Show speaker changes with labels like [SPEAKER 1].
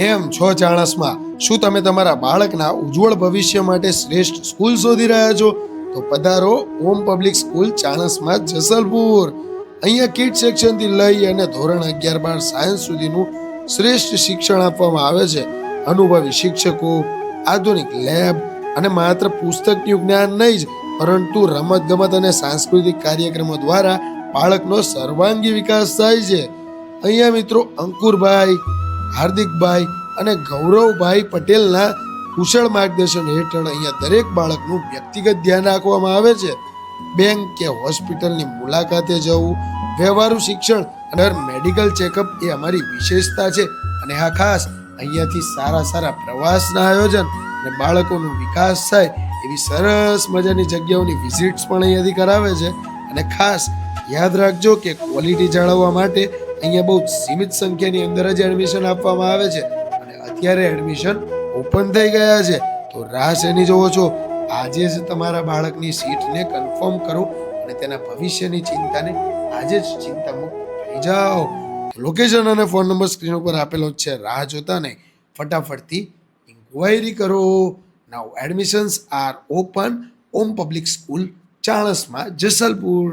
[SPEAKER 1] કેમ છો ચાણસમાં? શું તમે તમારા બાળકના ઉજ્જવળ ભવિષ્ય માટે શ્રેષ્ઠ સ્કૂલ શોધી રહ્યા છો? તો પધારો ઓમ પબ્લિક સ્કૂલ ચાણસમાં જસલપુર. અહીંયા કિડ સેક્શનથી લઈ અને ધોરણ 11-12 સાયન્સ સુધીનું શ્રેષ્ઠ શિક્ષણ આપવામાં આવે છે. અનુભવી શિક્ષકો, આધુનિક લેબ અને માત્ર પુસ્તકનું જ્ઞાન નહીં જ પરંતુ રમતગમત અને સાંસ્કૃતિક કાર્યક્રમો દ્વારા બાળકનો સર્વાંગી વિકાસ થાય છે. અહીંયા મિત્રો અંકુરભાઈ, હાર્દિકભાઈ અને ગૌરવભાઈ પટેલના કુશળ માર્ગદર્શન હેઠળ અહીંયા દરેક બાળકનું વ્યક્તિગત ધ્યાન રાખવામાં આવે છે. બેંક કે હોસ્પિટલની મુલાકાતે જવું, વ્યવહારુ શિક્ષણ અને મેડિકલ ચેકઅપ એ અમારી વિશેષતા છે. અને આ ખાસ અહીંયાથી સારા પ્રવાસના આયોજન અને બાળકોનો વિકાસ થાય એવી સરસ મજાની જગ્યાઓની વિઝિટ્સ પણ અહીંયાથી કરાવે છે. અને ખાસ યાદ રાખજો કે ક્વોલિટી જાળવવા માટે અહીંયા બહુ સીમિત સંખ્યાની અંદર જ એડમિશન આપવામાં આવે છે. અને અત્યારે એડમિશન ઓપન થઈ ગયા છે, તો રાહ શેની જોવો છો? આજે જ તમારા બાળકની સીટને કન્ફર્મ કરો અને તેના ભવિષ્યની ચિંતાને આજે જ ચિંતામુક્ત થઈ જાઓ. લોકેશન અને ફોન નંબર સ્ક્રીન ઉપર આપેલો જ છે, રાહ જોતા નહીં, ફટાફટથી ઇન્ક્વાયરી કરો. નાઉ એડમિશન્સ આર ઓપન ઓમ પબ્લિક સ્કૂલ ચાણસમાં જસલપુર.